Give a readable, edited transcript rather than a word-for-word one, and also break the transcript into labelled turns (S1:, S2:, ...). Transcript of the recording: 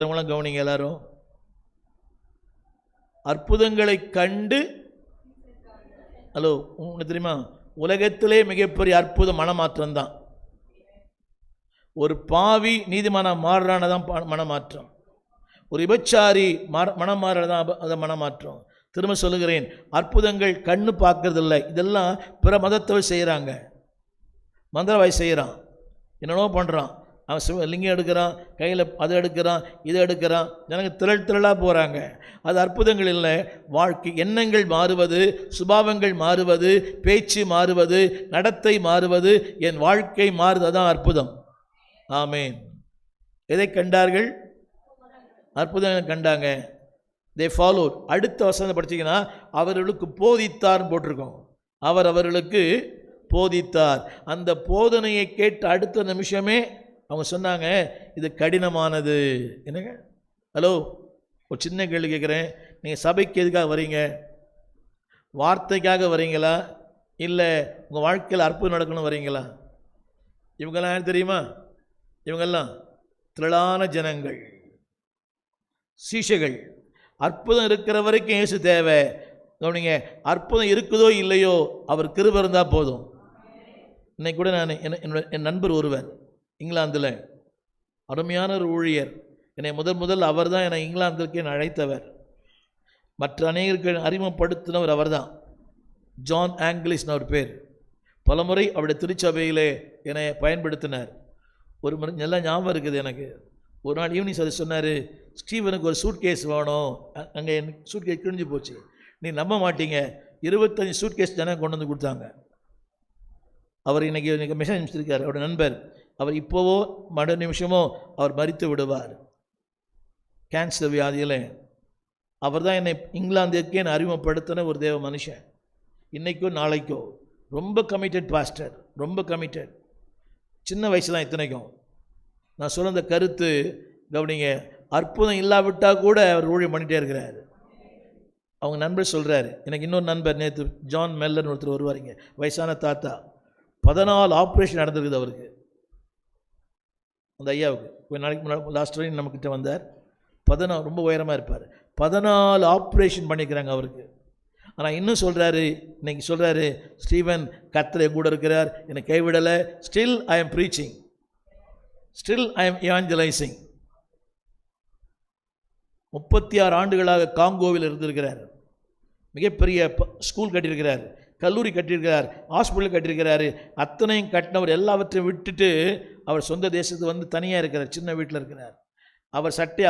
S1: கவனிங்க எல்லாரும். அற்புதங்களை கண்டு, ஹலோ, உங்களுக்கு தெரியுமா, உலகத்திலே மிகப்பெரிய அற்புதம் மனமாற்றம் தான். ஒரு பாவி நீதிமான மாறுறானதான் மனமாற்றம். ஒரு விபச்சாரி மனம் மாறுறதான் அதை மனமாற்றம். திரும்ப சொல்லுகிறேன், அற்புதங்கள் கண்ணு பார்க்கறது இல்லை. இதெல்லாம் பிற மதத்தவர் செய்கிறாங்க. மந்திரவாய் செய்கிறான், என்னென்னோ பண்ணுறான். அவன் லிங்கம் எடுக்கிறான், கையில் அதை எடுக்கிறான், இதை எடுக்கிறான். ஜனங்க திரளாக போகிறாங்க. அது அற்புதங்கள் இல்லை. வாழ்க்கை எண்ணங்கள் மாறுவது, சுபாவங்கள் மாறுவது, பேச்சு மாறுவது, நடத்தை மாறுவது, என் வாழ்க்கை மாறுவது தான் அற்புதம். ஆமேன். எதை கண்டார்கள்? அற்புதங்கள் கண்டாங்க. தே ஃபாலோட். அடுத்த வசனத்தை படிச்சிங்கன்னா அவர்களுக்கு போதித்தார் போட்டிருக்கோம். அவர் அவர்களுக்கு போதித்தார். அந்த போதனையை கேட்ட அடுத்த நிமிஷமே அவங்க சொன்னாங்க, இது கடினமானது. என்னங்க, ஹலோ, ஒரு சின்ன கேள்வி கேட்குறேன். நீங்கள் சபைக்கு எதுக்காக வரீங்க? வார்த்தைக்காக வரீங்களா, இல்லை உங்கள் வாழ்க்கையில் அற்புதம் நடக்கணும் வரீங்களா? இவங்கெல்லாம் யார் தெரியுமா? இவங்கெல்லாம் திரளான ஜனங்கள், சீஷைகள். அற்புதம் இருக்கிற வரைக்கும் இயேசு தேவை. கவனிங்க, அற்புதம் இருக்குதோ இல்லையோ அவர் கிருபை இருந்தால் போதும். இன்னைக்கு கூட நான் என் நண்பர் ஒருவர் இங்கிலாந்தில், அருமையான ஒரு ஊழியர். என்னை முதல் அவர் தான் என்னை இங்கிலாந்திற்கு என்னை அழைத்தவர். மற்ற அநேகருக்கு அறிமுகப்படுத்தினவர் அவர் தான். ஜான் ஆங்கிலிஸ்னு அவர் பேர். பலமுறை அவருடைய திருச்சபையிலே என்னை பயன்படுத்தினார். ஒரு முறை நல்லா ஞாபகம் இருக்குது எனக்கு. ஒரு நாள் ஈவினிங் அதை சொன்னார், ஸ்டீவனுக்கு ஒரு சூட்கேஸ் வேணும். அங்கே என் சூட்கேஸ் கிழிஞ்சு போச்சு. நீ நம்ப மாட்டீங்க, 25 சூட்கேஸ் ஜனம் கொண்டு வந்து கொடுத்தாங்க. அவர் இன்றைக்கி மெசேஜ் அனுப்பிச்சிருக்கார். அவருடைய நண்பர். அவர் இப்போவோ மறு நிமிஷமோ அவர் மரித்து விடுவார், கேன்சர் வியாதியில். அவர் தான் என்னை இங்கிலாந்துக்கே என்னை அறிமுகப்படுத்தின ஒரு தேவ மனுஷன். இன்றைக்கோ நாளைக்கோ ரொம்ப கமிட்டட் பாஸ்டர், ரொம்ப கமிட்டட். சின்ன வயசு தான் இத்தனைக்கும். நான் சொல்ல அந்த கருத்து கவனிங்க, அற்புதம் இல்லாவிட்டால் கூட அவர் ஊழியம் பண்ணிகிட்டே இருக்கிறார். அவங்க நண்பர் சொல்கிறாரு, எனக்கு இன்னொரு நண்பர் நேற்று ஜான் மெல்லர்னு ஒருத்தர் வருவாருங்க, வயசான தாத்தா. 14 ஆப்ரேஷன் நடந்திருக்குது அவருக்கு, அந்த ஐயாவுக்கு. கொஞ்ச நாளைக்கு முன்னாடி லாஸ்ட் வரையும் நம்மக்கிட்ட வந்தார். 14, ரொம்ப உயரமாக இருப்பார். 14 ஆப்ரேஷன் பண்ணிக்கிறாங்க அவருக்கு. ஆனால் இன்னும் சொல்கிறாரு, இன்னைக்கு சொல்கிறாரு, ஸ்டீவன் கர்த்தர் என் கூட இருக்கிறார், என்னை கைவிடலை. Still I am preaching, still I am evangelizing. 36 ஆண்டுகளாக காங்கோவில் இருந்திருக்கிறார். மிகப்பெரிய ஸ்கூல் கட்டியிருக்கிறார், கல்லூரி கட்டியிருக்கிறார், ஹாஸ்பிட்டல் கட்டியிருக்கிறாரு. அத்தனையும் கட்டினவர் எல்லாவற்றையும் விட்டுட்டு அவர் சொந்த தேசத்துக்கு வந்து தனியாக இருக்கிறார், சின்ன வீட்டில் இருக்கிறார். அவர் சட்டை